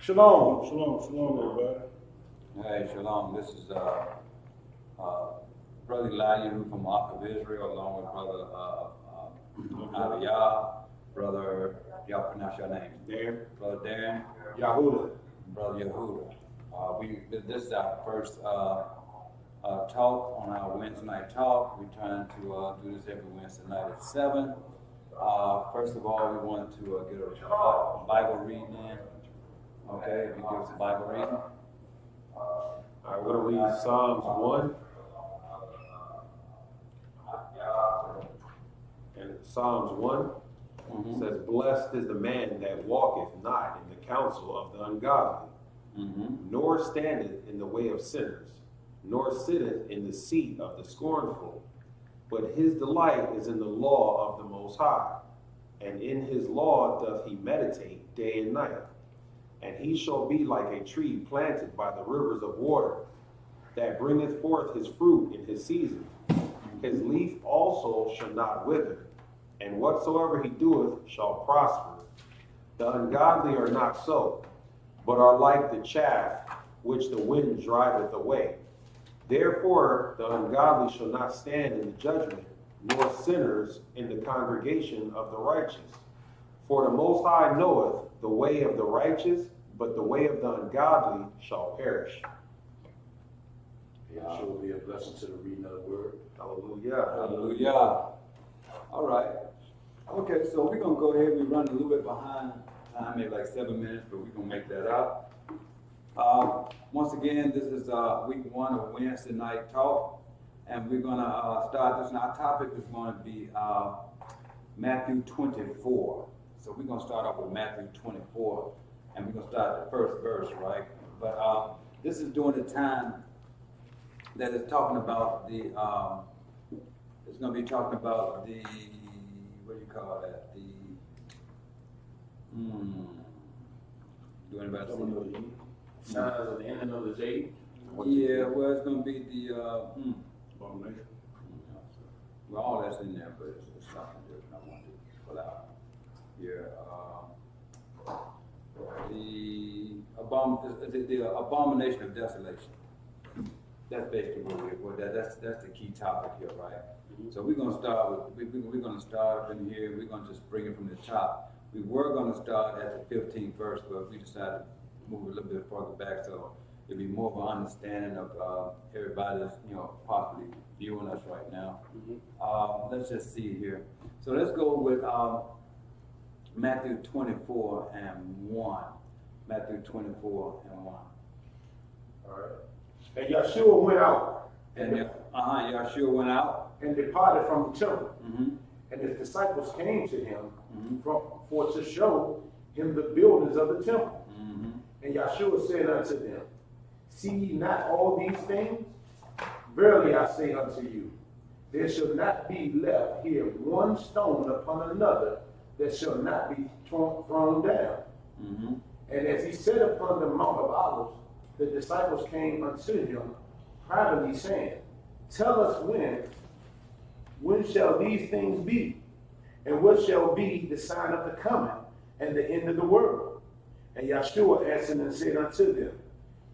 Shalom, shalom, shalom, everybody. Hey, shalom. This is Brother Eliyahu from Ark of Israel, along with Brother Abiyah, Brother, y'all pronounce your names. Dan, Brother Darren, Yahuda. Brother Yehuda. This is our first talk on our Wednesday night talk. We're trying to do this every Wednesday night at 7. First of all, we want to get a Bible reading in. Okay, if you give us a Bible reading. I'm going to read Psalms 1. And Psalms 1 says, "Blessed is the man that walketh not in the counsel of the ungodly, nor standeth in the way of sinners, nor sitteth in the seat of the scornful. But his delight is in the law of the Most High, and in his law doth he meditate day and night. And he shall be like a tree planted by the rivers of water, that bringeth forth his fruit in his season. His leaf also shall not wither, and whatsoever he doeth shall prosper. The ungodly are not so, but are like the chaff which the wind driveth away. Therefore the ungodly shall not stand in the judgment, nor sinners in the congregation of the righteous. For the Most High knoweth the way of the righteous, but the way of the ungodly shall perish." It sure will be a blessing to the reading of the word. Hallelujah. Hallelujah. All right. Okay, so we're going to go ahead. We're running a little bit behind time, maybe like 7 minutes, but we're going to make that up. Once again, this is week 1 of Wednesday night talk, and we're going to start this. And our topic is going to be Matthew 24. So we're going to start off with Matthew 24, and we're going to start the first verse, right? But this is during the time that is talking about the, it's going to be talking about the, what do you call that? The, do anybody see? Signs of the ending of this age. Yeah, well, it's going to be the, Abomination. well, all that's in there, but it's something different I want to pull out here. The abomination of desolation. That's basically what that's the key topic here, right? So we're gonna start with we're gonna start up in here. We're gonna just bring it from the top. We were gonna start at the 15th verse, but we decided to move a little bit further back, so it'll be more of an understanding of everybody that's possibly viewing us right now. Let's just see here. So let's go with Matthew 24 and 1. Matthew 24 and 1. All right. And Yeshua went out. And Yeshua went out and departed from the temple. Mm-hmm. And his disciples came to him for to show him the buildings of the temple. Mm-hmm. And Yeshua said unto them, "See ye not all these things? Verily I say unto you, there shall not be left here one stone upon another that shall not be thrown down." Mm-hmm. And as he sat upon the Mount of Olives, the disciples came unto him privately, saying, "Tell us when shall these things be? And what shall be the sign of the coming and the end of the world?" And Yeshua answered and said unto them,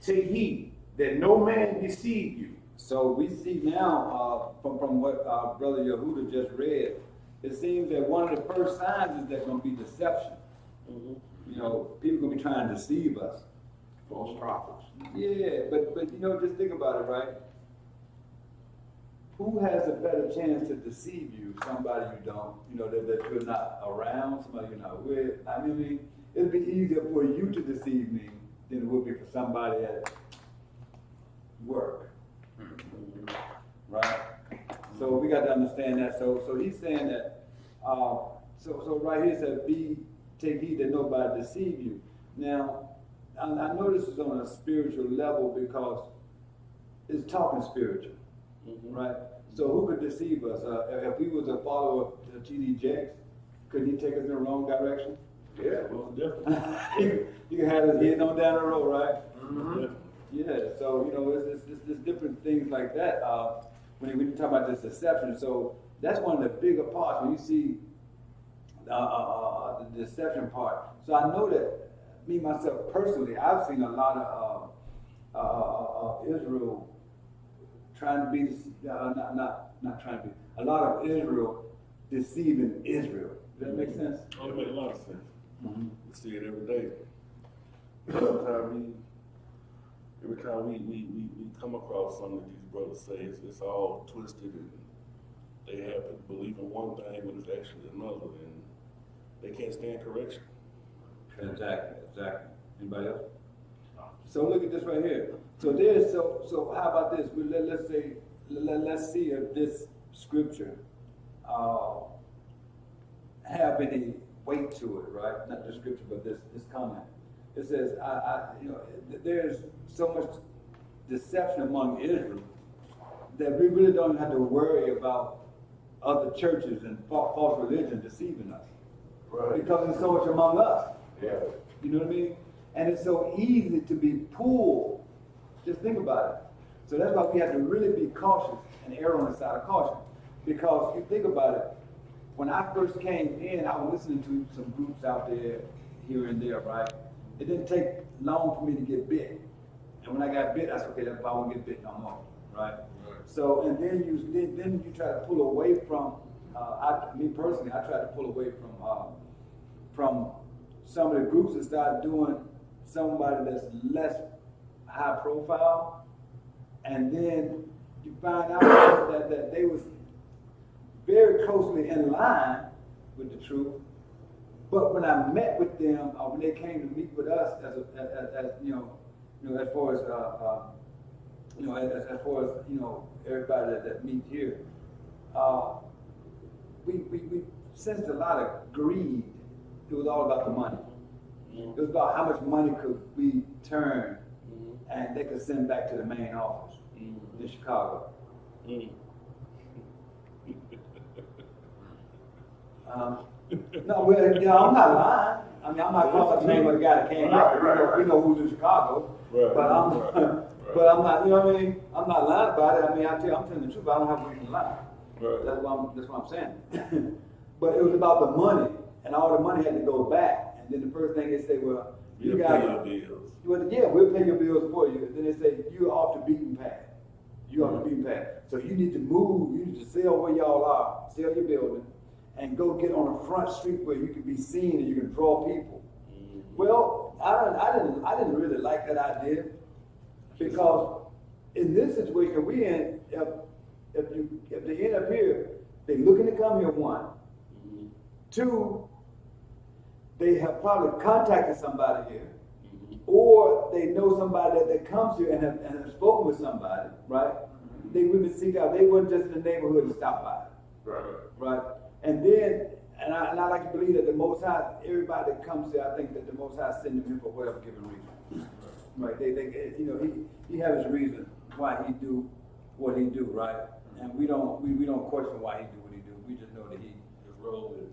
"Take heed that no man deceive you." So we see now from what Brother Yehuda just read, it seems that one of the first signs is there's going to be deception. People going to be trying to deceive us. False prophets. Yeah, but just think about it, right? Who has a better chance to deceive you? Somebody you don't, that you're not around, somebody you're not with. I mean, it'd be easier for you to deceive me than it would be for somebody at work, right? So we got to understand that. So he's saying that. So right here it says, take heed that nobody deceive you. Now, I know this is on a spiritual level because it's talking spiritual, right? So who could deceive us? If we was a follower of T.D. Jakes, could he take us in the wrong direction? Yeah, most definitely. You can have us getting on down the road, right? Mm-hmm. Yeah, so it's different things like that. When you talk about this deception, so that's one of the bigger parts when you see the deception part. So I know that me myself personally, I've seen a lot of Israel trying to be, not trying to be, a lot of Israel deceiving Israel. Does that make sense? Oh, it makes a lot of sense. Mm-hmm. We see it every day. Every time we come across something that these brothers say, it's all twisted, and they have to believe in one thing when it's actually another, and they can't stand correction. Exactly. Anybody else? So look at this right here. So there's so how about this? Let's see if this scripture have any weight to it, right? Not the scripture, but this comment. It says, there's so much deception among Israel that we really don't have to worry about other churches and false religion deceiving us. Right. Because there's so much among us. Yeah. You know what I mean? And it's so easy to be pulled. Just think about it. So that's why we have to really be cautious and err on the side of caution. Because you think about it, when I first came in, I was listening to some groups out there, here and there, right? It didn't take long for me to get bit. And when I got bit, I said, okay, I won't get bit no more, right? So, and then you try to pull away from, me personally, I try to pull away from some of the groups that start doing somebody that's less high profile, and then you find out that they was very closely in line with the truth. But when I met with them, when they came to meet with us, as as far as as far as everybody that meet here, we sensed a lot of greed. It was all about the money. Mm-hmm. It was about how much money could we turn, and they could send back to the main office in Chicago. No, well, I'm not lying. I mean, I'm not calling the name of the guy that came out. We know who's in Chicago. Right. But I'm not. You know what I mean? I'm not lying about it. I mean, I'm telling the truth. But I don't have a reason to lie. Right. That's what I'm saying. But it was about the money, and all the money had to go back. And then the first thing they say, well, you guys, pay your bills. Well, yeah, we'll pay your bills for you. And then they say, you're off the beaten path. You're off the beaten path. So you need to move. You need to sell where y'all are. Sell your building. And go get on a front street where you can be seen and you can draw people. Well, I didn't really like that idea, because in this situation we in, if they end up here, they looking to come here, one. Two, they have probably contacted somebody here, or they know somebody that comes here and have spoken with somebody, right? They would seek out. They weren't just in the neighborhood to stop by, right? And then, and I like to believe that the Most High, everybody that comes here, I think that the Most High send them here for whatever given reason. Right? He has his reason why he do what he do, right? And we don't question why he do what he do. We just know that he Just roll with it.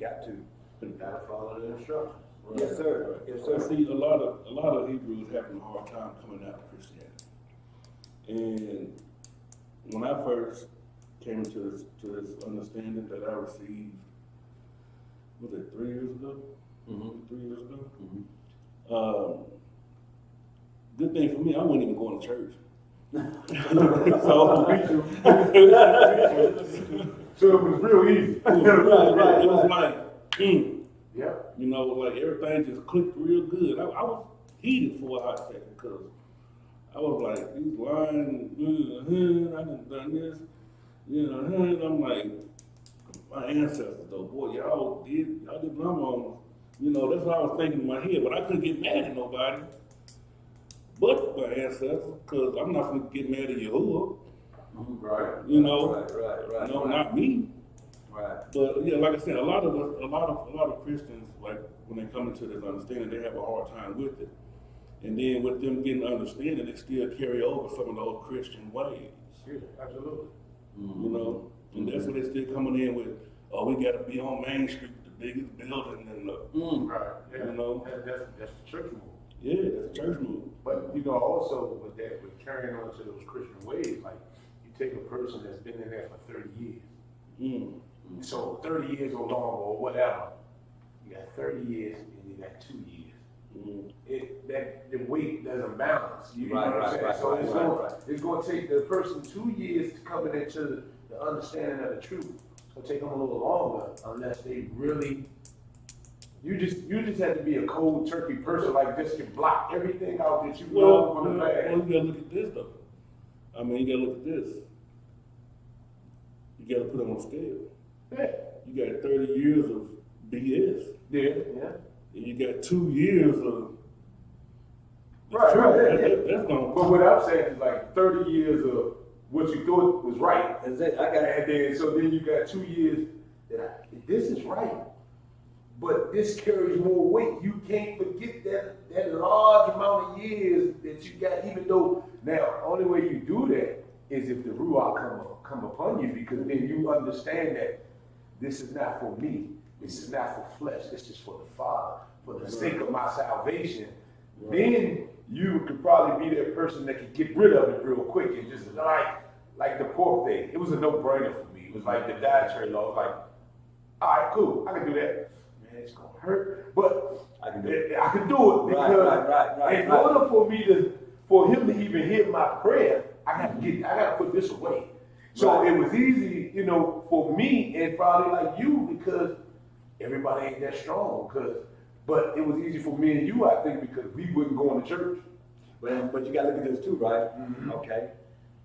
got to. Gotta follow the instructions. Right. Yes, sir. Yes, sir. I see a lot of Hebrews having a hard time coming out of Christianity. And when I first came to this understanding that I received, was it 3 years ago? 3 years ago? Good thing for me, I wasn't even going to church. So it was real easy. It was like, Yeah. Like everything just clicked real good. I was heated for a hot second, because I was like, he's lying, I done this. And I'm like, my ancestors though, boy, y'all did wrong. That's what I was thinking in my head, but I couldn't get mad at nobody but my ancestors, because I'm not gonna get mad at Yahuwah. Right. Right. Not me. Right. But yeah, like I said, a lot of Christians, like when they come into this understanding, they have a hard time with it. And then with them getting understanding, they still carry over some of those Christian ways. Yeah, absolutely. And that's what they still coming in with. Oh, we got to be on Main Street, the biggest building, and Right. Yeah. That's the church move. Yeah, that's a church move. But also with that, with carrying on to those Christian ways, like you take a person that's been in there for 30 years. So 30 years or longer or whatever, you got 30 years and you got 2 years. that the weight doesn't balance. You know Right, what I'm right, saying? right, So right, it's right, going right. it's going to take the person 2 years to coming into the understanding of the truth. It's going to take them a little longer unless they really. You just have to be a cold turkey person, like just can block everything out that you know from the Well, past. you gotta look at this though. I mean, you gotta look at this. You gotta put it on a scale. Yeah, You got 30 years of BS, yeah. and you got 2 years of Right, yeah. That's gonna. But what I'm saying is like 30 years of what you thought was right. That's it. I got And then, so then you got 2 years that this is right, but this carries more weight. You can't forget that large amount of years that you got, even though, now, only way you do that is if the Ruach come upon you, because then you understand that this is not for me. This is not for flesh. This is for the Father, for the sake of my salvation. Then you could probably be that person that could get rid of it real quick and just like the pork thing. It was a no-brainer for me. It was like the dietary law. It was like, all right, cool, I can do that. Man, it's gonna hurt, but I can do it. I can do it because Right. in order for him to even hear my prayer, I gotta put this away. So Right. it was easy, you know, for me and probably like you, because everybody ain't that strong. But it was easy for me and you, I think, because we wouldn't go to church. But you gotta look at this too, right? Okay,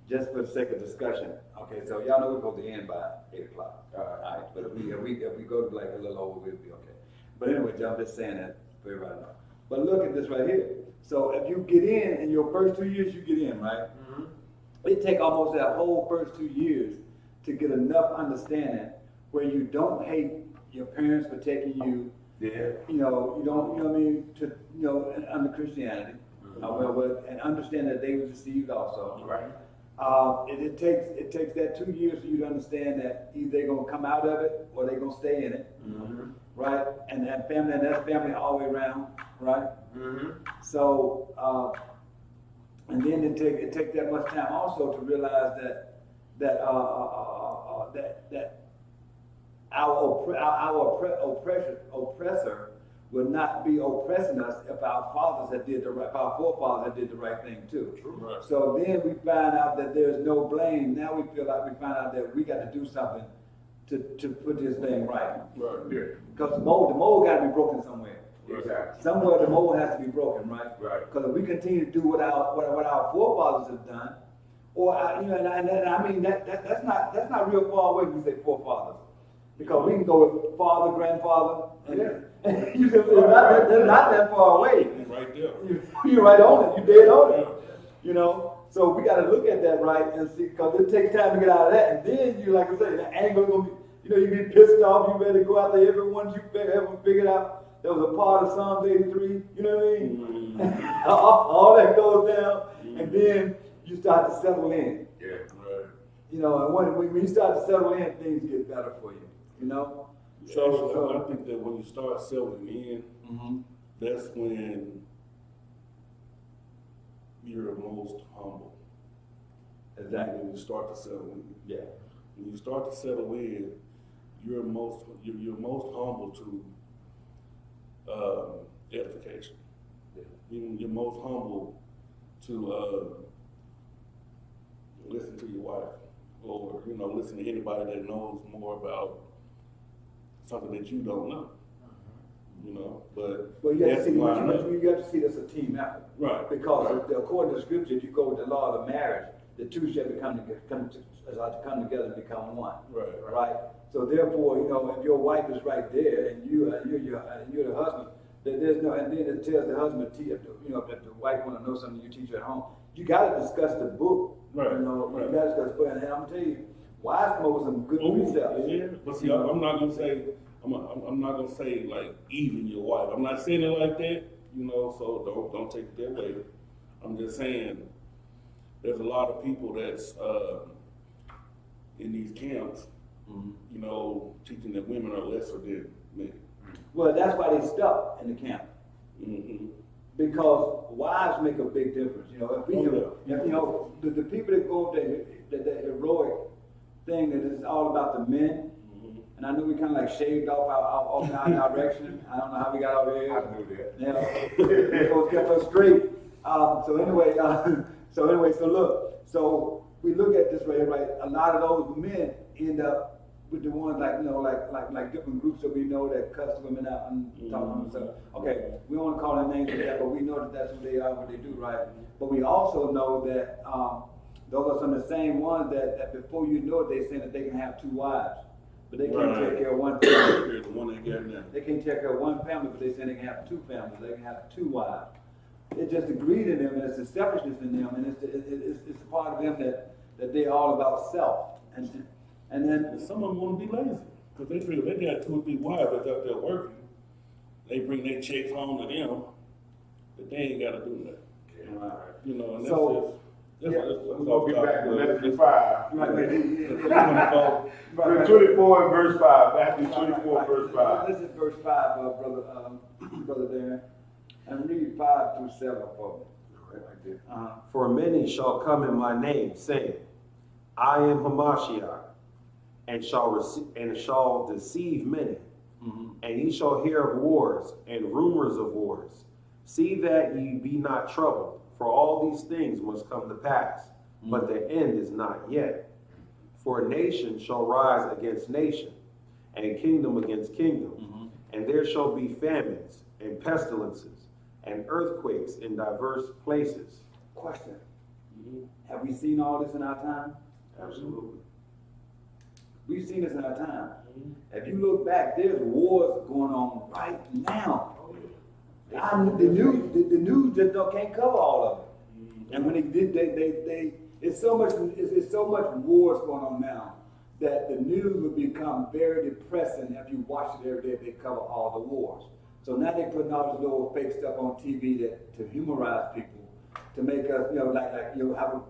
just for the sake of discussion. Okay, so y'all know we're supposed to end by 8 o'clock. All right, but if we go to like a little over, we'll be okay. But anyway, John, I'm just saying that for everybody to know. But look at this right here. So if you get in your first 2 years, you get in, right? It take almost that whole first 2 years to get enough understanding where you don't hate your parents for taking you. Yeah. You know, what I mean, to, under Christianity, and understand that they were deceived also. Right. It takes that 2 years for you to understand that either they're gonna come out of it or they're gonna stay in it, right? And that family all the way around, right? So, and then it takes that much time also to realize that our oppressor would not be oppressing us if our forefathers had did the right thing too. Right. So then we find out that there's no blame. Now we feel like we find out that we got to do something to put this thing right. Right. Yeah. Because the mold got to be broken somewhere. Exactly. Somewhere the mold has to be broken, right? Right. Because if we continue to do what our forefathers have done, or and I mean that's not real far away when you say forefathers, because we can go with father, grandfather, and they're not that far away. Right there. You're right on it. You're dead on it. You know, so we got to look at that right and see, because it takes time to get out of that, and then you, like I say, the anger gonna be, you get pissed off. You ready to go out there. Everyone you ever figured out. That was a part of Psalms 83, you know what I mean? all that goes down, and then you start to settle in. Yeah. Right. You know, and when you start to settle in, things get better for you, you know? So I think that when you start settling in, that's when you're most humble. Exactly. When you start to settle in. Yeah. When you start to settle in, you're most humble to edification. Yeah. You're most humble to listen to your wife, or listen to anybody that knows more about something that you don't know. But Well, you have to see, that's why I know. you have to see this as a team effort. Right. Because according to Scripture, if you go with the law of the marriage, the two shall come together and become one. Right. Right. So therefore, if your wife is right there and you're the husband, then there's no, and then it tells the husband, if the wife want to know something you teach her at home, you got to discuss the book. Right. You got to discuss the book, and I'm telling you, wives come up with some good precepts. Yeah, but see, I'm not gonna say I'm not gonna say like even your wife. I'm not saying it like that, So don't take it that way. I'm just saying there's a lot of people that's in these camps, teaching that women are lesser than men. Well, that's why they stuck in the camp. Because wives make a big difference. If the people that go up there, that heroic thing that is all about the men, And I know we kind of like shaved off our direction. I don't know how we got over here. I knew that. You know, they both kept us straight. So anyway, so look, so we look at this way, right? A lot of those men end up with the ones like, you know, like different groups that we know that cuss women out and talk to themselves. Okay, we don't want to call them names like that, but we know that that's who they are, what they do, right? But we also know that those are some of the same ones that before you know it, they say that they can have 2 wives, but they can't take care of one family. The one they got now. They can't take care of one family, but they say they can have 2 families. They can have 2 wives. It's just the greed in them, and it's the selfishness in them, and it's a part of them that they're all about self. And then Some of them want to be lazy because they feel they got 2 or 3 wives that's out there working. They bring their checks home to them, but they ain't got to do that. You know, and that's We're going to get back to Matthew 5. right. Verse 24 and verse 5. Matthew 24 verse 5. This is verse 5, brother Darren. And read 5 through 7 for me. Right there. For many shall come in my name, saying, I am Hamashiach, and shall deceive many. And ye shall hear of wars and rumors of wars. See that ye be not troubled, for all these things must come to pass, but the end is not yet. For nation shall rise against nation, and kingdom against kingdom, and there shall be famines and pestilences and earthquakes in diverse places. Question. Have we seen all this in our time? Absolutely. We've seen this in our time. If you look back, there's wars going on right now. The news just can't cover all of it. And when they did, it's so much wars going on now that the news will become very depressing if you watch it every day if they cover all the wars. So now they're putting all this little fake stuff on TV to humorize people, to make us, have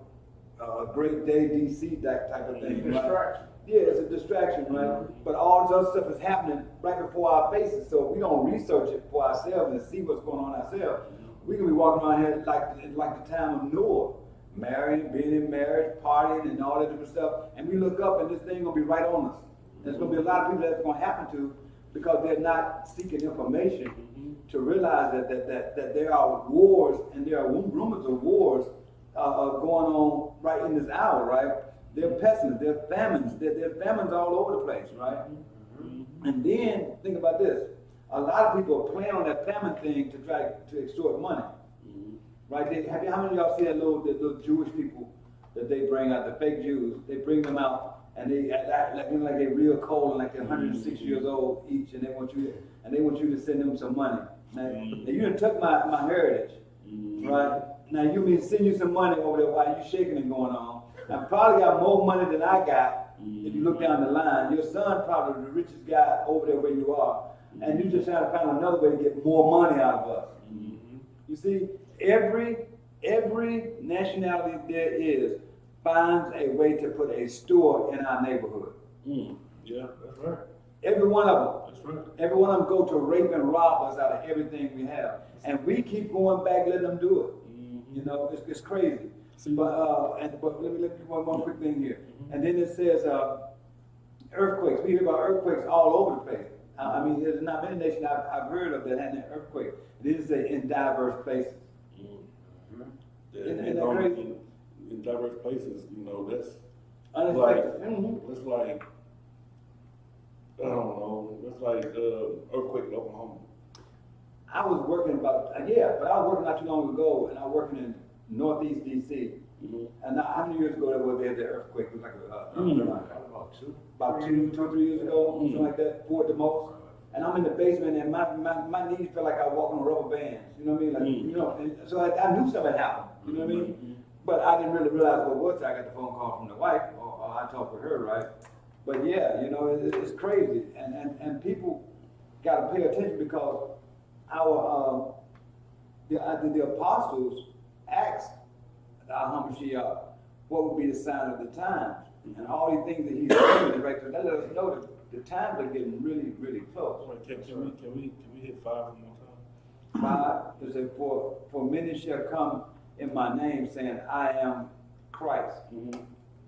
a great day DC, that type of thing. Right? Yeah, it's a distraction, right? But all this other stuff is happening right before our faces, so if we don't research it for ourselves and see what's going on ourselves, we can be walking around here like the time of Noah, marrying, being in marriage, partying, and all that different stuff, and we look up and this thing gonna be right on us. There's gonna be a lot of people that's gonna happen to because they're not seeking information to realize that there are wars and there are rumors of wars going on right in this hour, right? There are pestilence, there are famines, there are famines all over the place, right? And then, think about this. A lot of people are playing on that famine thing to try to extort money. Right? How many of y'all see the little Jewish people that they bring out, the fake Jews? They bring them out and they act like they're real cold and like they're 106 years old each, and they want you to send them some money. Now you done took my heritage, right? Now you mean send you some money over there while you shaking and going on. I probably got more money than I got. If you look down the line, your son probably the richest guy over there where you are, and you just trying to find another way to get more money out of us. You see, every nationality there is finds a way to put a store in our neighborhood. Yeah, that's right. Every one of them. That's right. Every one of them go to rape and rob us out of everything we have, and we keep going back, letting them do it. You know, it's crazy. But let me one quick thing here. And then it says earthquakes. We hear about earthquakes all over the place. I mean, there's not many nations I've heard of that had an earthquake. It is in diverse places. In diverse places, you know, that's unexpected. It's like, I don't know, it's like earthquake in Oklahoma. I was working but I was working not too long ago, and I was working in Northeast DC. And how many years ago they had the earthquake? It was like about 2 or 3 years ago, something like that, 4 at the most. And I'm in the basement, and my knees felt like I was walking on rubber bands. You know what I mean? Like you know, and so I knew something had happened. You know what I mean? But I didn't really realize what it was. I got the phone call from the wife, or I talked with her, right? But yeah, you know, it's crazy, and people got to pay attention because the apostles asked Hamashiach what would be the sign of the times, and all these things that he's doing, right? So that let us know that the times are getting really, really close. Can we hit 5 one more time? 5 is that for many shall come in my name, saying, I am Christ,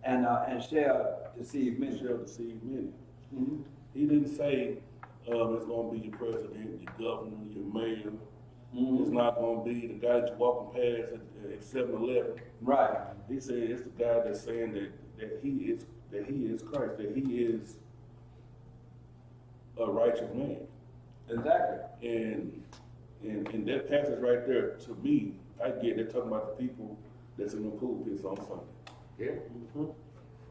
and shall deceive many. He didn't say it's going to be your president, your governor, your mayor. It's not going to be the guy that you're walking past at 7-Eleven. Right. He said it's the guy that's saying that he is Christ, that he is a righteous man. Exactly. And that passage right there, to me, I get they're talking about the people that's in the pulpits on Sunday. Yeah.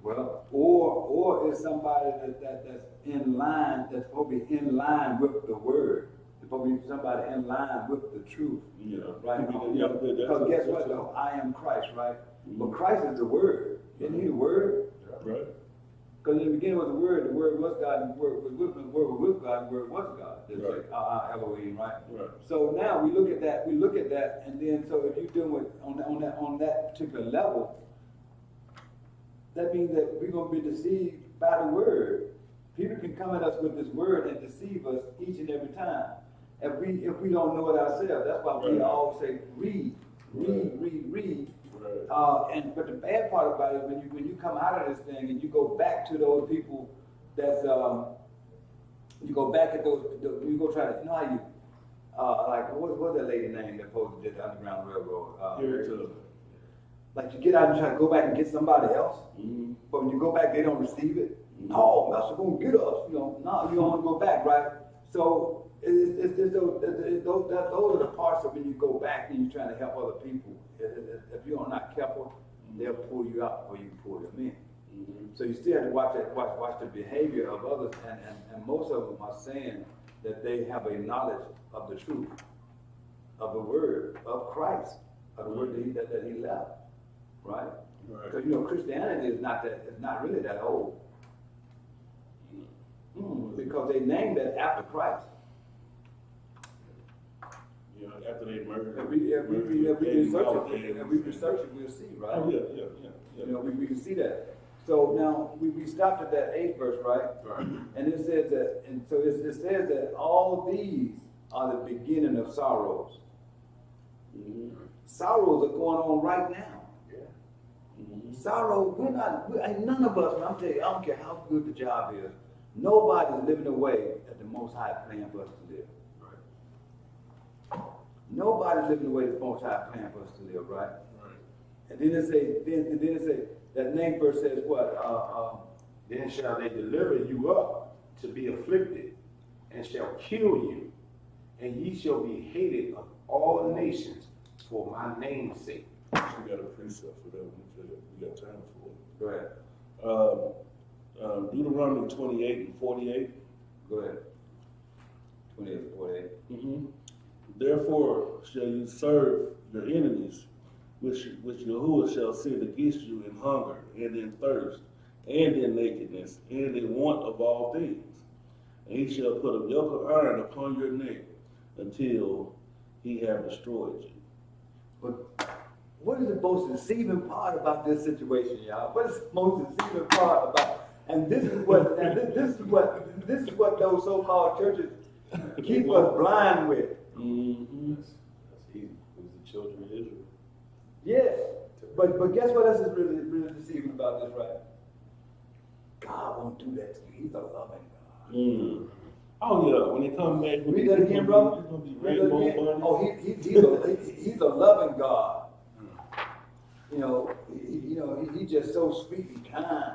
Well, or is somebody that's in line, that's supposed to be in line with the word. It's supposed to be somebody in line with the truth. Yeah. Right? Yeah, Because guess what though? I am Christ, right? But Christ is the word. Isn't he the word? Right. Because in the beginning was the word was God, and the word was with God, and the word was God. It's Right. like Elohim, right? Right. So now we look at that, and then so if you're doing it on that particular level, that means that we're gonna be deceived by the word. People can come at us with this word and deceive us each and every time. If we don't know it ourselves, that's why we Right. always say read. Right. But the bad part about it, when you come out of this thing and you go back to those people that's you go back at those, you go try to, you know how you like what's that lady name that did the Underground Railroad? Harriet Tubman. Like you get out and try to go back and get somebody else, Mm-hmm. but when you go back, they don't receive it. Mhm. No, that's gonna get us. You know, no, you don't want to go back, right? So it's those are the parts of when you go back and you're trying to help other people. If you're not careful, they'll pull you out before you can pull them in. Mm-hmm. So you still have to watch the behavior of others, and most of them are saying that they have a knowledge of the truth, of the word of Christ, of the word that he left, right? Right. Because Christianity is not really that old, because they named it after Christ. Yeah, after they murdered. If we research it, we'll see, right? Oh yeah. We can see that. So now we stopped at that 8th verse, right? Right. And it says that, and so it says that all these are the beginning of sorrows. Mm-hmm. Sorrows are going on right now. Yeah. Mm-hmm. Sorrow, none of us, I'm telling you, I don't care how good the job is, nobody's living the way that the Most High planned for us to live. Right. Nobody's living the way the Most High planned for us to live, right? Right. And then it say, that name verse says what? Then shall they deliver you up to be afflicted, and shall kill you, and ye shall be hated of all nations for my name's sake. We got a precept for that one. We got time for it. Go ahead. Deuteronomy 28:48. Go ahead. 28, 48. Mm-hmm. Therefore shall you serve your enemies, which Yahuwah shall send against you in hunger, and in thirst, and in nakedness, and in want of all things. And he shall put a yoke of iron upon your neck until he have destroyed you. But what is the most deceiving part about this situation, y'all? What is the most deceiving part about? And this is what those so-called churches keep us blind with. Mm-hmm. That's easy. It was the children of Israel. Yes, but guess what else is really deceiving about this, right? God won't do that to you. He's a loving God. Mm. Oh yeah, when they come back, Read that again, brother. It's gonna be Read that rainbow again. bunnies. He's a loving God. He's just so sweet and kind.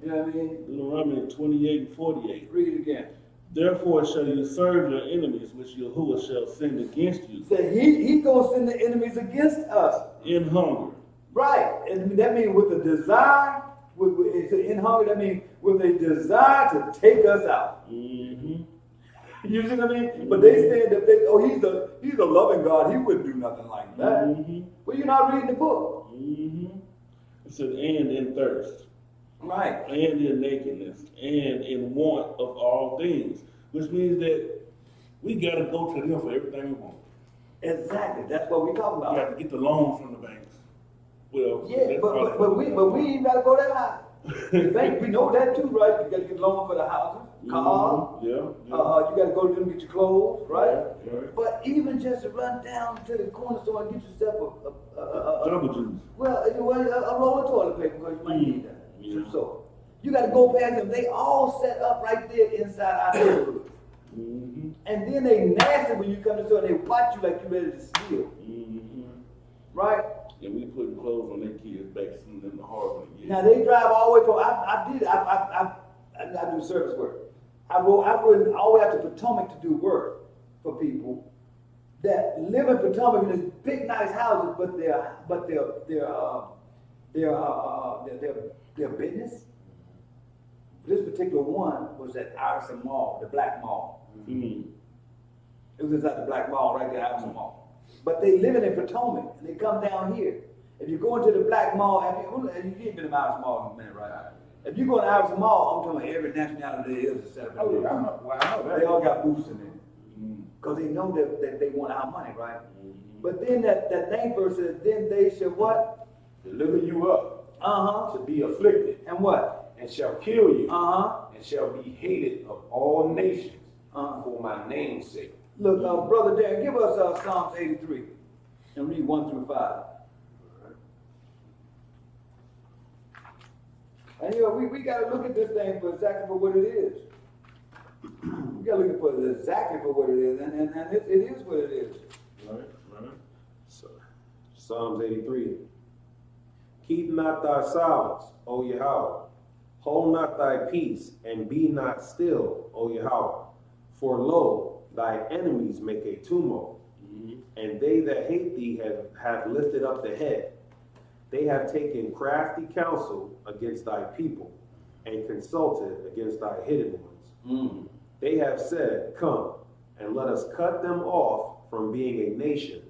You know what I mean? Deuteronomy 28:48. Read it again. Therefore shall you serve your enemies, which Yahuwah shall send against you Say he's gonna send the enemies against us. in hunger. Right. And that means with a desire, in hunger, that means with a desire to take us out. Mm-hmm. You see what I mean? But they said that he's a loving God. He wouldn't do nothing like that. Mm-hmm. Well, you're not reading the book. Mm-hmm. It said, and in thirst, Right. and in nakedness, and in want of all things, which means that we gotta go to them for everything we want. Exactly. That's what we're talking We about. gotta get the loan from the banks. Well, Yeah, that's but probably- we ain't gotta go that high. The bank, we know that too, right? You gotta get loan for the houses, car. Yeah. You gotta go to them and get your clothes, right? Right. But even just to run down to the corner store and get yourself a Jumbo juice. roll of toilet paper because you might need that. Yeah. So You got to go past them. They all set up right there inside our neighborhood. Mm-hmm. And then they nasty when you come to the store and they watch you like you ready to steal. Mm-hmm. Right? And we putting clothes on their kids back in the harbor. Yeah. Now they drive all the way from, I do service work. I've ridden all the way out to Potomac to do work for people that live in Potomac in these big nice houses, but their business. This particular one was at Iverson Mall, the Black Mall. Mm-hmm. It was inside the Black Mall right there, Iverson Mall. But they live in Potomac and they come down here. If you go into the Black Mall, you've been in Iverson Mall in a minute, right? If you go to Iverson Mall, I'm talking about every nationality there is set up. Oh, yeah, I know that. They all got booths in there. Because they know that they want our money, right? Mm-hmm. But then that name verse says, then they shall what? Deliver you up Uh-huh. to be afflicted, And what? and shall kill you, Uh-huh. and shall be hated of all nations Uh-huh. for my name's sake. Look, Brother Dan, give us Psalms 83 and read 1 through 5. And you know, we got to look at this thing for exactly for what it is. We got to look for it exactly for what it is, and it is what it is. Right, right. So, Psalms 83. Keep not thy silence, O Yahweh. Hold not thy peace, and be not still, O Yahweh. For lo, thy enemies make a tumult, and they that hate thee have lifted up the head. They have taken crafty counsel against thy people, and consulted against thy hidden ones. They have said, come, and let us cut them off from being a nation,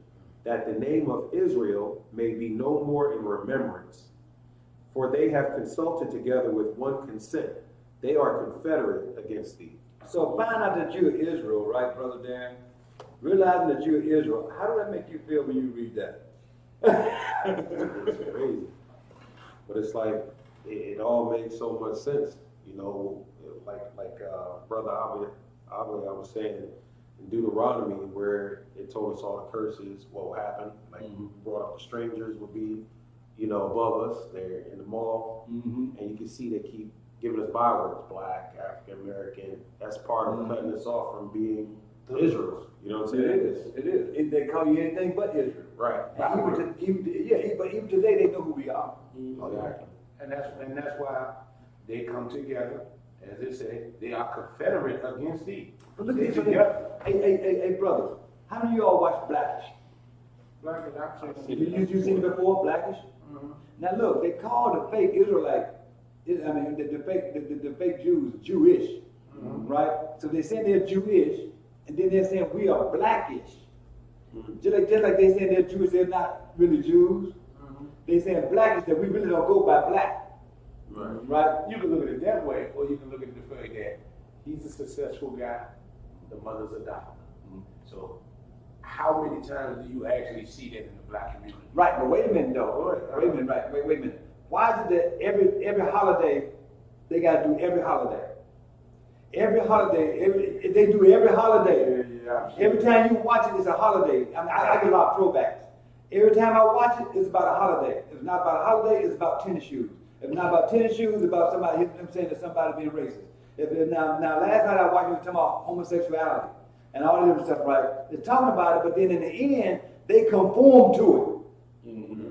that the name of Israel may be no more in remembrance. For they have consulted together with one consent. They are confederate against thee. So find out that you're Israel, right, Brother Dan? Realizing that you're Israel, how does that make you feel when you read that? It's crazy. But it's like, it all makes so much sense. You know, like Brother Abba I was saying in Deuteronomy, where it told us all the curses, what will happen. Like we brought up the strangers will be, you know, above us. They're in the mall. And you can see they keep giving us bywords, Black, African American. That's part of cutting us off from being Israel. You know what I'm saying? It is. They call you anything but Israel. Right. And even today they know who we are. Exactly. And that's why they come together, as they say, they are confederate against thee. But look They at together. Hey, brothers, how many of y'all watch Blackish? Black and African. You seen it before, Blackish? Now look, they call the fake Israelite, the fake Jews, Jewish, right? So they say they're Jewish, and then they're saying we are Blackish. Just like they say they're Jewish, they're not really Jews. They saying Blackish, that we really don't go by black. Right? You can look at it that way, or you can look at the fact that he's a successful guy, the mother's a doctor. So how many times do you actually see that in the Black community? Right, but wait a minute though. Wait a minute. Why is it that every holiday they gotta do every holiday? Every holiday, they do every holiday. Every time you watch it, it's a holiday. I mean, I get a lot of throwbacks. Every time I watch it, it's about a holiday. If it's not about a holiday, it's about tennis shoes. If it's not about tennis shoes, it's about somebody hitting them saying that somebody being racist. Now last night I watched them talking about homosexuality and all this stuff, right? They're talking about it, but then in the end, they conform to it.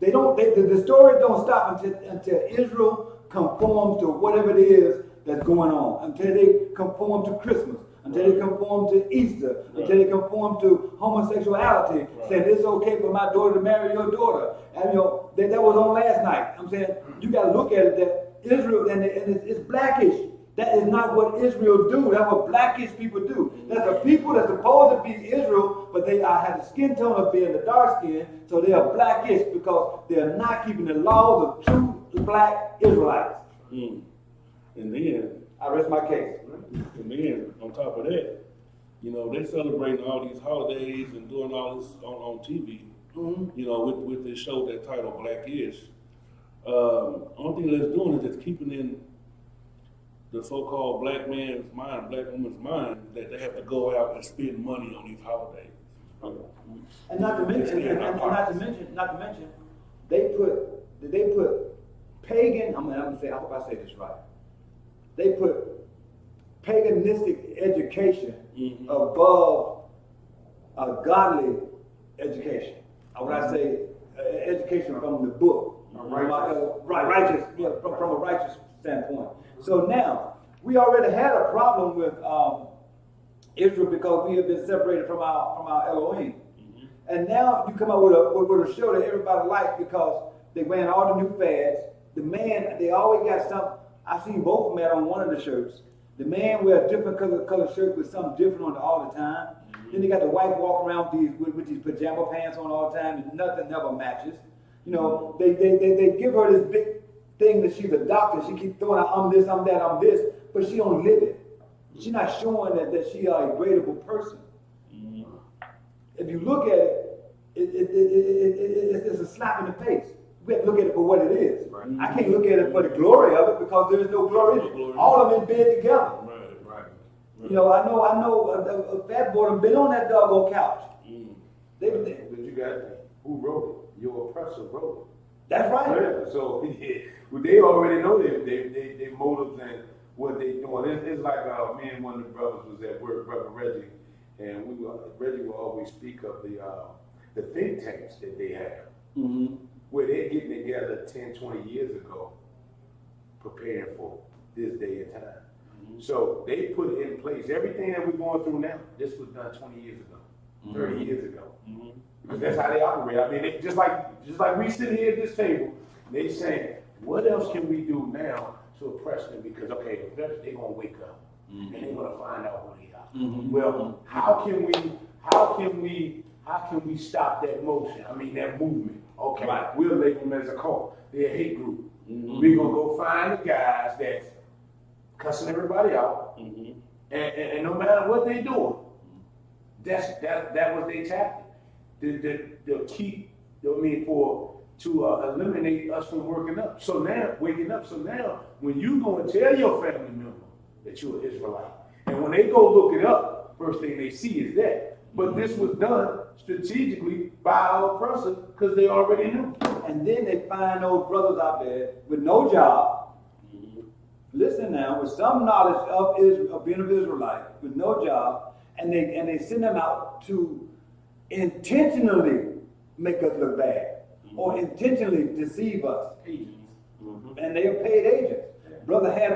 They don't. The story don't stop until Israel conforms to whatever it is that's going on. Until they conform to Christmas. Until they conform to Easter. Until they conform to homosexuality. Saying it's okay for my daughter to marry your daughter. And you know that was on last night. I'm saying you got to look at it that Israel and it's Blackish. That is not what Israel do. That's what Blackish people do. That's the people that's supposed to be Israel, but they have the skin tone of being the dark skin, so they are Blackish because they are not keeping the laws of true black Israelites. And then, I rest my case. and then on top of that, you know, they celebrating all these holidays and doing all this on TV. You know, with this show that titled Blackish. Only thing that's doing is just keeping in the so-called black man's mind, black woman's mind, that they have to go out and spend money on these holidays. And not to mention, they put pagan, I'm gonna say, I hope I say this right. They put paganistic education above a godly education. Or when I say education from the book, righteous, yeah, from a righteous standpoint. So now, we already had a problem with Israel because we have been separated from our Elohim. And now you come out with a show that everybody liked because they ran all the new fads. The man, they always got some. I've seen both of them on one of the shirts. The man wear a different color shirt with something different on it all the time. Then they got the wife walking around with these pajama pants on all the time, and nothing never matches. You know, they give her this big thing that she's a doctor. She keeps throwing out, I'm this, I'm that, I'm this, but she don't live it. She's not showing that she is a gradable person. If you look at it, it's a slap in the face. We have to look at it for what it is. Right. I can't look at it for the glory of it because there is no glory in it. All of them in bed together. Right. You know, I know a fat boy done been on that doggone couch. But you got who wrote it? Your oppressor wrote it. That's right. Yeah, so well, they already know they motives and what they doing. It's like me and one of the brothers was at work, Brother Reggie, and Reggie will always speak of the think tanks that they have, where they're getting together 10, 20 years ago, preparing for this day and time. So they put in place everything that we're going through now. This was done 20 years ago, 30 years ago. Because that's how they operate. I mean, they, just like we sit here at this table, they saying, what else can we do now to oppress them? Because okay, they're gonna wake up and they're gonna find out who they are. Well, how can we stop that motion? I mean, that movement. Okay, we'll label them as a cult. They're a hate group. We're gonna go find the guys that's cussing everybody out, and no matter what they doing, that was their tactic. They'll keep, to eliminate us from waking up. So now, when you go and tell your family member that you're an Israelite, and when they go look it up, first thing they see is that. But this was done strategically by our oppressor because they already knew. And then they find those brothers out there with no job. Listen now, with some knowledge of being an Israelite, with no job, and they send them out to intentionally make us look bad or intentionally deceive us. And they are paid agents. Brother had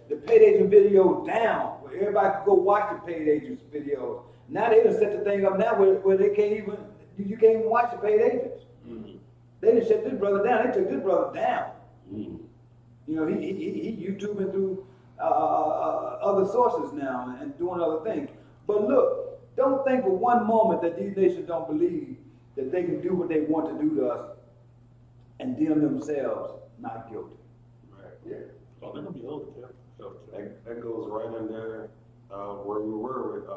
the paid agent video down where everybody could go watch the paid agents videos. Now they done set the thing up now where they can't even, you can't even watch the paid agents. They done shut this brother down. They took this brother down. You know, he YouTubing through other sources now and doing other things. But look, don't think for one moment that these nations don't believe that they can do what they want to do to us and deem themselves not guilty. Right. Yeah. Oh, they're gonna be held That goes right in there where we were with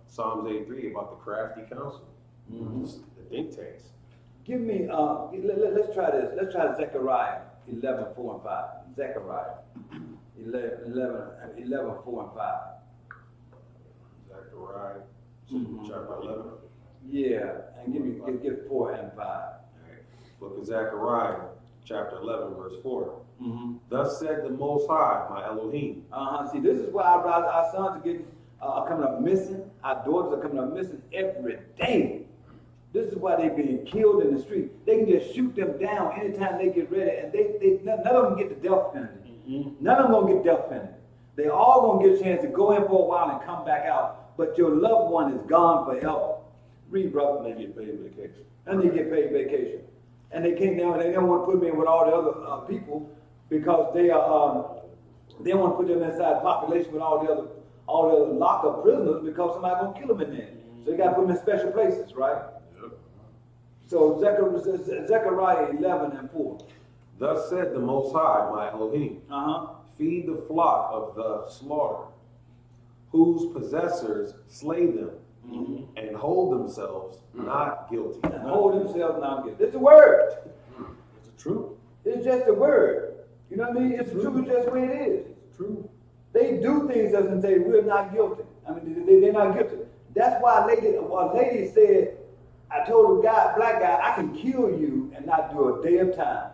Psalms 83 about the crafty counsel, the think tanks. Give me, let's try this. Let's try Zechariah 11, 4 and 5. Zechariah 11, 4 and 5. Zechariah, chapter 11. Yeah, and give 4 and 5. Right. Book of Zechariah, chapter 11, verse 4. Thus said the Most High, my Elohim. See, this is why our sons are coming up missing. Our daughters are coming up missing every day. This is why they're being killed in the street. They can just shoot them down anytime they get ready, and none of them get the death penalty. None of them gonna get death penalty. They all gonna get a chance to go in for a while and come back out. But your loved one is gone forever. Read, brother. And they get paid vacation. And they get paid vacation. And they can't now. They don't want to put them in with all the other people because they are. They don't want to put them inside the population with all the other lockup prisoners because somebody's gonna kill them in there. So they got to put them in special places, right? So Zechariah 11 and 4. Thus said the Most High, my Elohim. Feed the flock of the slaughter, whose possessors slay them, and hold themselves not guilty. And hold themselves not guilty. It's a word. It's the truth. It's just a word. You know what I mean? It's the truth, just the way it is. It's true. They do things doesn't say we're not guilty. I mean, they're not guilty. That's why a lady said, I told a guy, black guy, I can kill you and not do a day of time.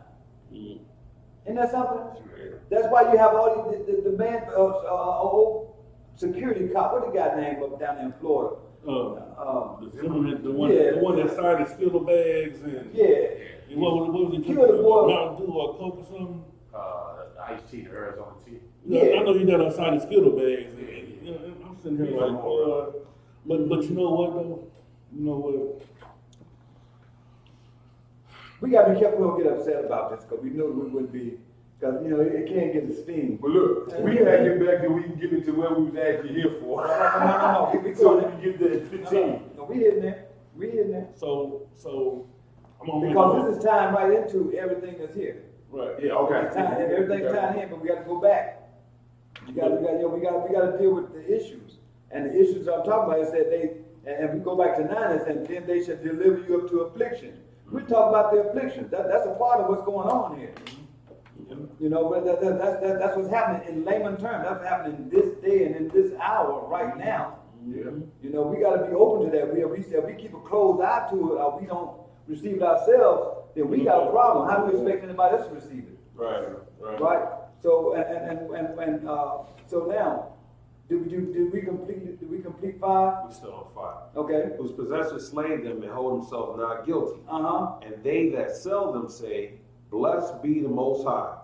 Isn't that something? That's why you have all the man, old security cop, what the guy name up down there in Florida? The one that signed the Skittle bags and what was it? Killed the boy. Mountain Dew or Coke or something. Ice tea, the Arizona tea. Yeah, I know he done outside the Skittle bags. And, you know, I'm sitting here like, but you know what though? You know what? We gotta be careful we don't get upset about this, because we know we wouldn't be, because, you know, it can't get the steam. But look, we gotta get back to we can get into what we was actually here for. No. So we can get that 15. No, we hitting there. We hitting there. So I'm on Because this is tying right into everything that's here. right. Yeah, okay. It's tying, everything's tying in, but we gotta go back. We gotta deal with the issues. And the issues I'm talking about is that and we go back to 9, it said, then they shall deliver you up to affliction. We talk about the affliction. That's a part of what's going on here. You know, but that's what's happening in layman terms. That's happening in this day and in this hour right now. Yeah. You know, we got to be open to that. If we keep a closed eye to it, or we don't receive it ourselves, then we got a problem. How do we expect anybody else to receive it? Right. So so now, did we complete 5? We still on 5. Okay. Whose possessors slay them and hold themselves not guilty. And they that sell them say, Blessed be the Most High,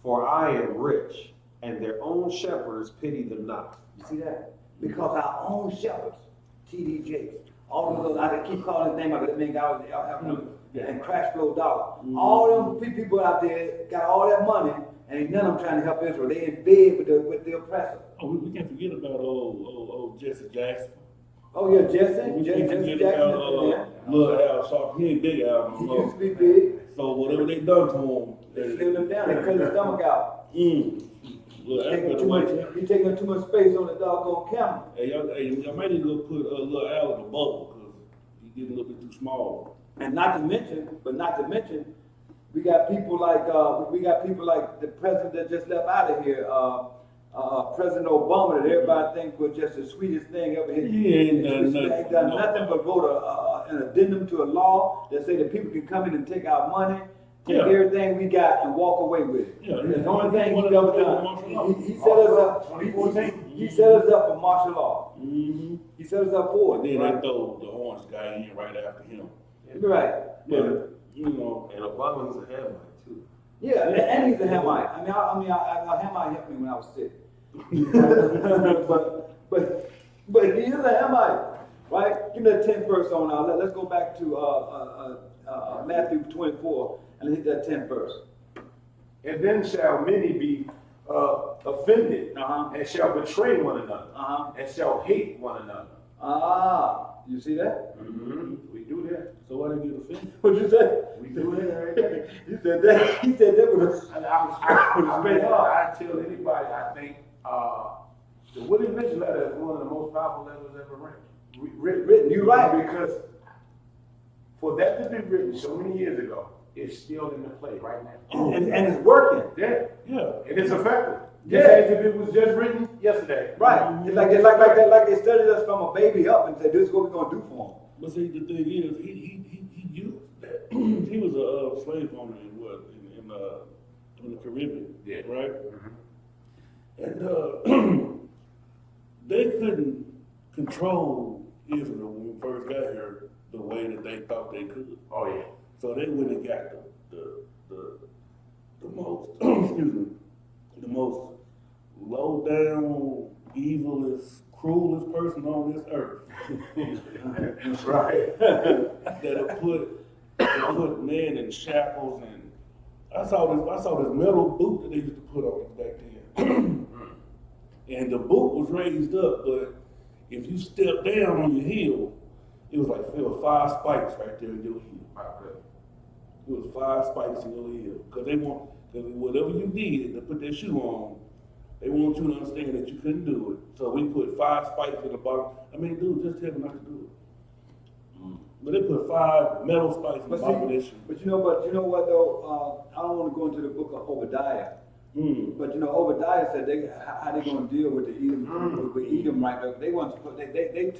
for I am rich, and their own shepherds pity them not. You see that? Because our own shepherds, T.D. Jakes, all of those, I keep calling his name out, that man got and Crash Flow Dollar. All them people out there got all that money, and ain't none of them trying to help Israel. They in bed with the oppressor. Oh, we can't forget about old Jesse Jackson. Oh yeah, Jesse We Jackson. can't forget about Lil Al Sharpton. He ain't big Al no He more. used to be big. So whatever they done to him, They slimmed him down. They cut his stomach out. Lil Al Taking better too watch much. out. He taking too much space on the doggone camera. Hey, y'all might need to go put Lil Al in a bubble because he's getting a little bit too small. And not to mention, we got people like the president that just left out of here, President Obama, that everybody thinks was just the sweetest thing ever. He ain't done He nothing. ain't done nothing but vote an addendum to a law that say that people can come in and take our money, take everything we got and walk away with it. Yeah, That's the only thing he he's ever done. He set us up. He set us up for martial law. Mm-hmm. He set us up for it. And then right? they throw the orange guy in right after him. Right. But, you know. And Obama, he's a Hamite too. Yeah, and he's a Hamite. I mean, a Hamite helped me when I was sick. but he is a Hamite, right? Give me that 10th verse on now. Let's go back to Matthew 24 and hit that 10th verse. And then shall many be offended, and shall betray one another, and shall hate one another. You see that? Mm-hmm. We do that. So why they get offended? What'd you say? We do that right there. He said that. He said that with a. I tell anybody, I think the Willie Rich letter is one of the most powerful letters ever written. You're right. Because for that to be written so many years ago, it's still in the play right now. And it's working. Yeah. Yeah. And it's effective. Yeah. Just as if it was just written yesterday. Right. It's like they studied us from a baby up and said, this is what we're going to do for them. But see, the thing is, he used that. He was a slave owner in the Caribbean, Yeah. right? Mm-hmm. And they couldn't control Israel when we first got here the way that they thought they could. Oh yeah. So they went and got the most excuse me, the most low down, evilest, cruelest person on this earth. Right. That put men in shackles, and I saw this metal boot that they used to put on them back then. And the boot was raised up, but if you step down on your heel, it was like there were 5 spikes right there in your heel. It was 5 spikes in your heel. Because whatever you did to put that shoe on, they want you to understand that you couldn't do it. So we put 5 spikes at the bottom. I mean, dude, just tell them not to do it. But they put 5 metal spikes in the bottom of that shoe. But you know what though? I don't want to go into the book of Obadiah. But you know, Obadiah said how they going to deal with the Edom, with Edom right there. They want to put they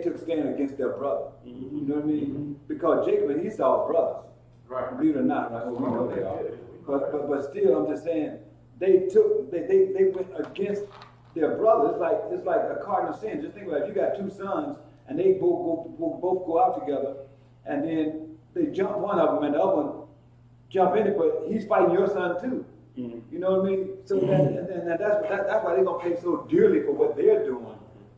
took stand against their brother. You know what I mean? Because Jacob and Esau were brothers. Right. Believe it or not, right? Well, we know they are. But still, I'm just saying, they went against their brother. It's like a cardinal sin. Just think about it. If you got two sons and they both go out together, and then they jump one of them and the other one jump in it, but he's fighting your son too. Mm-hmm. You know what I mean? So that's why they're gonna pay so dearly for what they're doing.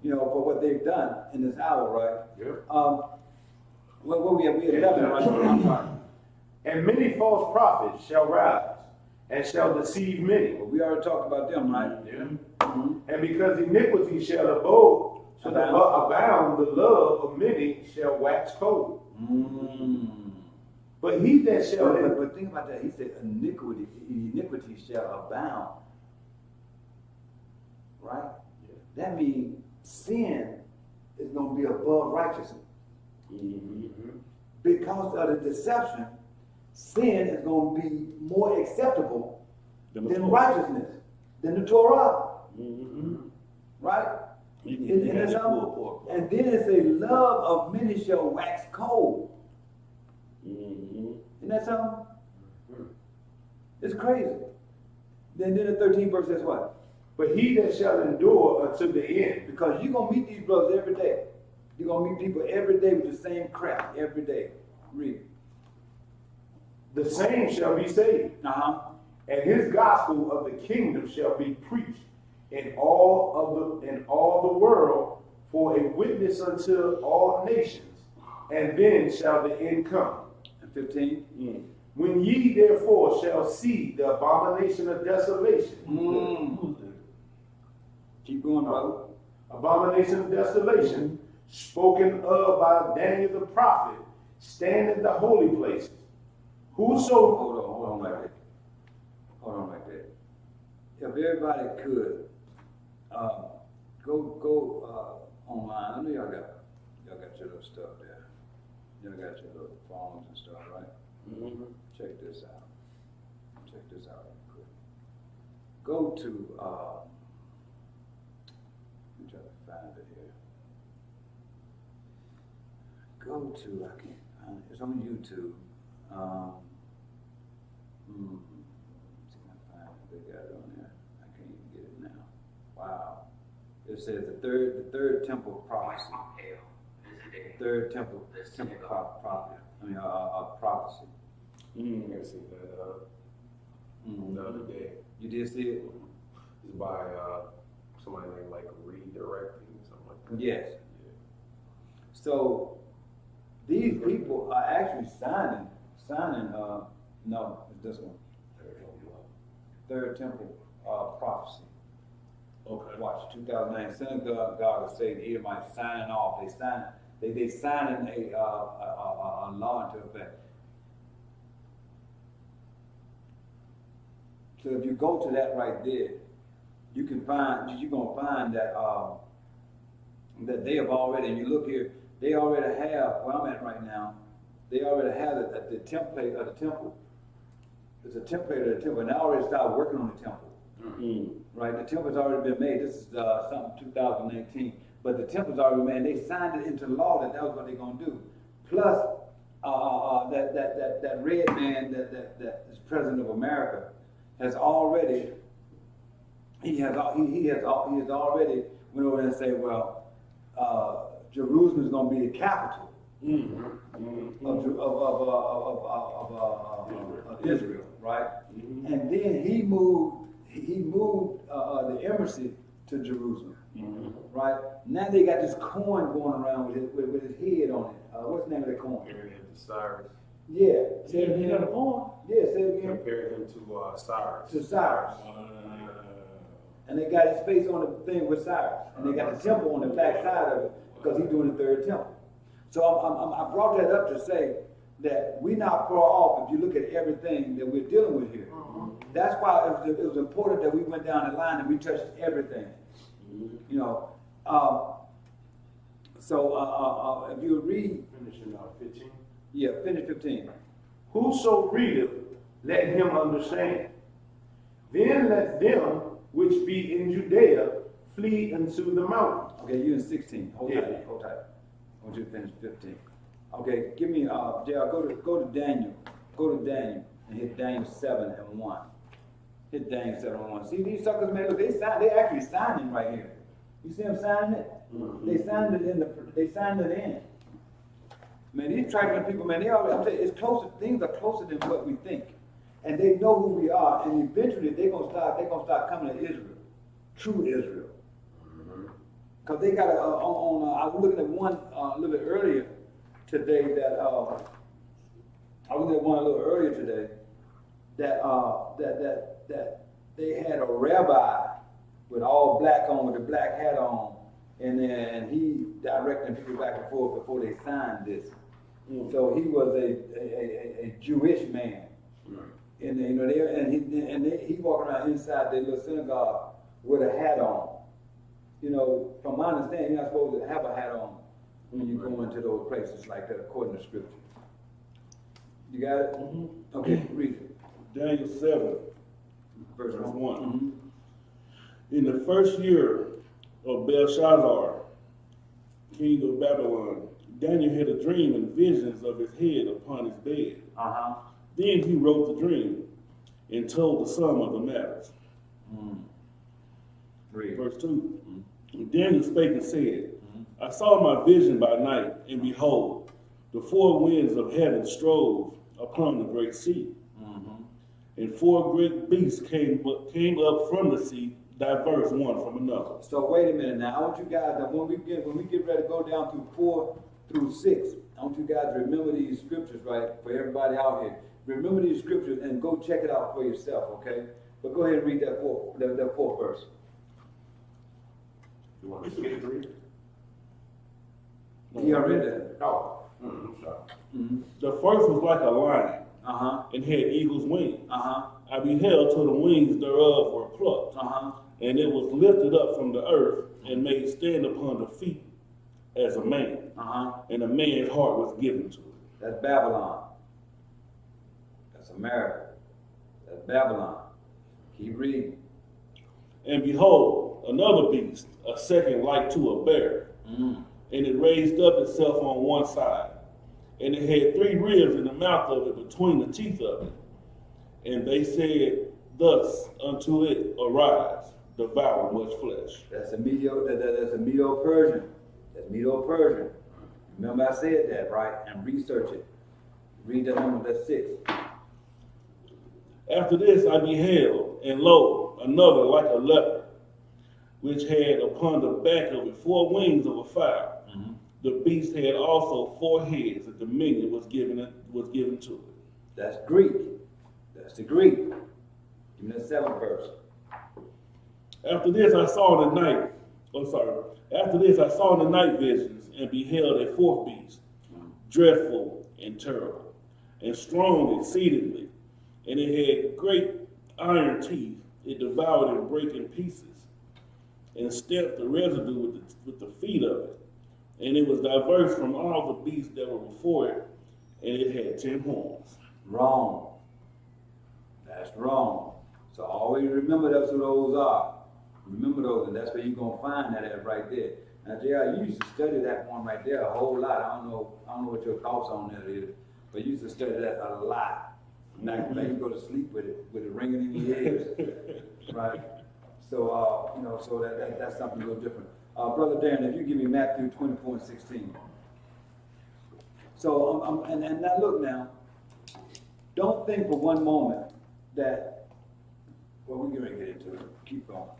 You know, for what they've done in this hour, right? Yeah. What we have 11, right? I'm sorry. And many false prophets shall rise and shall deceive many. Well, we already talked about them, right? Yeah. Mm-hmm. And because iniquity shall abound, the love of many shall wax cold. Mm. But he that shall But think about that. He said iniquity shall abound. Right? Yeah. That means sin is going to be above righteousness. Mm-hmm. Because of the deception, sin is going to be more acceptable than righteousness, than the Torah. Mm-hmm. Right? You And got then it says, love of many shall wax cold. Mm-hmm. Isn't that something? It's crazy. Then the 13th verse says what? But he that shall endure unto the end. Because you're going to meet these brothers every day. You're going to meet people every day with the same crap every day. Read. The same shall be saved. Uh-huh. And his gospel of the kingdom shall be preached in all the world for a witness unto all nations, and then shall the end come. And 15. When ye therefore shall see the abomination of desolation, Keep going, brother. abomination of desolation, spoken of by Daniel the prophet, stand in the holy places. Whoso Hold on right there. Hold on right there. If everybody could go online. I know y'all got your little stuff there. Y'all got your little phones and stuff, right? Mm-hmm. Check this out. Check this out real quick. Go to let me try to find it here. Go to, I can't find it. It's on YouTube. See if I can find it. They got it on there. I can't even get it now. Wow. It says the third temple prophecy. Third temple prophet. Prophecy. I seen that the other day. You did see it? It's by somebody named like Redirecting, something like that. Yes. So these people are actually signing. No, it's this one. Third temple prophecy. Okay. Watch 2009 synagogue of Satan. Edomites signing off. They signing a law into effect. So if you go to that right there, you're gonna find that that they have already. And you look here, they already have where I'm at right now. They already have the template of the temple. It's a template of the temple, and they already started working on the temple. Mm-hmm. Right, the temple's already been made. This is something 2019, but the temple's already been made. They signed it into law that was what they're gonna do. Plus, that red man that is president of America has already he has already went over there and say, well, Jerusalem is gonna be the capital of Israel, right? Mm-hmm. And then he moved the embassy to Jerusalem, right? Now they got this coin going around with his head on it. What's the name of the coin? Comparing him to Cyrus. Yeah, say it You again. got a coin? Yeah, say it again. Comparing him to Cyrus. To Cyrus. And they got his face on the thing with Cyrus. And they got the temple on the back side of it because he's doing the third temple. So I brought that up to say that we're not far off if you look at everything that we're dealing with here. That's why it was important that we went down the line and we touched everything. You know, so if you read, finishing 15. yeah, finish 15. Whoso readeth, let him understand. Then let them which be in Judea flee unto the mountains. Okay, you in 16. Hold Yeah. tight, hold tight. I want you to finish 15. Okay, give me, JR, go to Daniel Go to Daniel and hit Daniel 7:1. Hit Daniel 7:1. See these suckers, man, look, they actually signed it right here. You see them signing it? They signed it in. Man, these trifling people, man, I'm telling you, it's closer, things are closer than what we think. And they know who we are, and eventually they're gonna start coming to Israel. True Israel. Because they got I was looking at one a little bit earlier today that that they had a rabbi with all black on, with a black hat on, and then he directing people back and forth before they signed this. So he was a Jewish man, and he walking around inside their little synagogue with a hat on. You know, from my understanding, you're not supposed to have a hat on when you go into those places like that, according to Scripture. You got it? Okay, read it. Daniel 7, Verse 1. In the first year of Belshazzar, king of Babylon, Daniel had a dream and visions of his head upon his bed. Then he wrote the dream and told the sum of the matters. Verse 2. Daniel spake and said, I saw my vision by night, and behold, the four winds of heaven strove upon the great sea. And four great beasts came up from the sea, diverse one from another. So wait a minute now. I want you guys that when we get ready to go down through 4 through 6, I want you guys to remember these scriptures, right? For everybody out here, remember these scriptures and go check it out for yourself, okay? But go ahead and read that fourth verse. You want me to get read? He already read that. Oh, I'm sorry. The first was like a lion, and had eagle's wings. I beheld till the wings thereof were plucked, and it was lifted up from the earth and made stand upon the feet as a man, and a man's heart was given to it. That's Babylon. That's America. That's Babylon. Keep reading. And behold, another beast, a second like to a bear, and it raised up itself on one side, and it had 3 ribs in the mouth of it between the teeth of it. And they said thus unto it, arise, devour much flesh. That's a Medo-Persian. That's Medo-Persian. Remember I said that, right? And research it. Read that number, that's 6. After this I beheld, and lo, another like a leopard, which had upon the back of it 4 wings of a fowl. The beast had also 4 heads, and dominion was given to it. That's Greek. That's the Greek. Give me the 7th verse. After this I saw in the night visions, and beheld a 4th beast, dreadful and terrible, and strong exceedingly, and it had great iron teeth. It devoured and brake in pieces, and stamped the residue with the feet of it. And it was diverse from all the beasts that were before it, and it had 10 horns. Wrong. That's wrong. So always remember that's who those are. Remember those, and that's where you're gonna find that at right there. Now, JR, you used to study that one right there a whole lot. I don't know what your thoughts on that is, but you used to study that a lot. Now you go to sleep with it ringing in your ears, right? So so that's something a little different. Brother Darren, if you give me Matthew 24:16. So and now look now. Don't think for one moment that. Well, we're going to get into it. Keep going.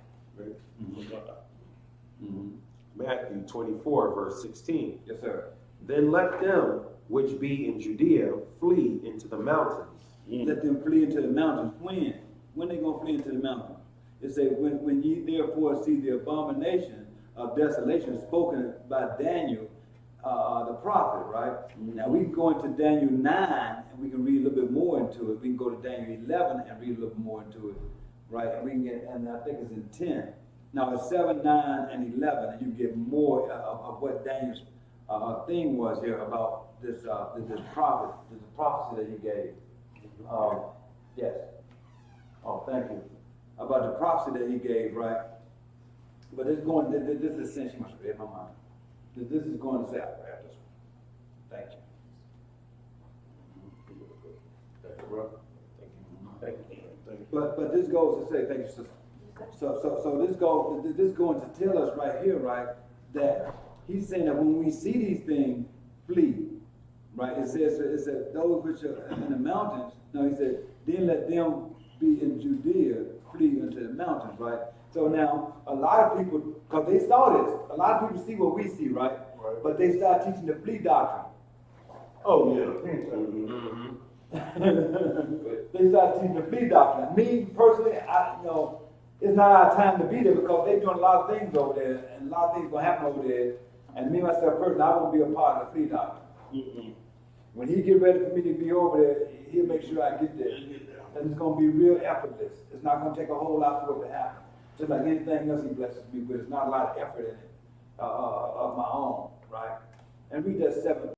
Matthew 24, verse 16. Yes, sir. Then let them which be in Judea flee into the mountains. Let them flee into the mountains. When? When they going to flee into the mountains? It says, when ye therefore see the abomination of desolation spoken by Daniel, the prophet, right? Now we can go into Daniel 9 and we can read a little bit more into it. We can go to Daniel 11 and read a little bit more into it, right? And we can get, and I think it's in 10. Now it's 7, 9, and 11, and you get more of what Daniel's thing was here about this prophet, this prophecy that he gave. Yes. Oh, thank you. About the prophecy that he gave, right? But this is essentially, you must have read my mind. This is going to say, I have this one. Thank you. But this goes to say, thank you, sister. So this going to tell us right here, right, that he's saying that when we see these things, flee. Right, it says those which are in the mountains. No, he said, then let them be in Judea, flee into the mountains, right? So now, a lot of people, because they saw this, a lot of people see what we see, right? Right. But they start teaching the flee doctrine. Oh, yeah. They start teaching the flee doctrine. Me, personally, it's not our time to be there because they're doing a lot of things over there, and a lot of things going to happen over there. And me, myself, personally, I won't be a part of the flee doctrine. When he get ready for me to be over there, he'll make sure I get there. And it's going to be real effortless. It's not going to take a whole lot for it to happen. Just like anything else he blesses me with, it's not a lot of effort in it of my own, right? And read that 7.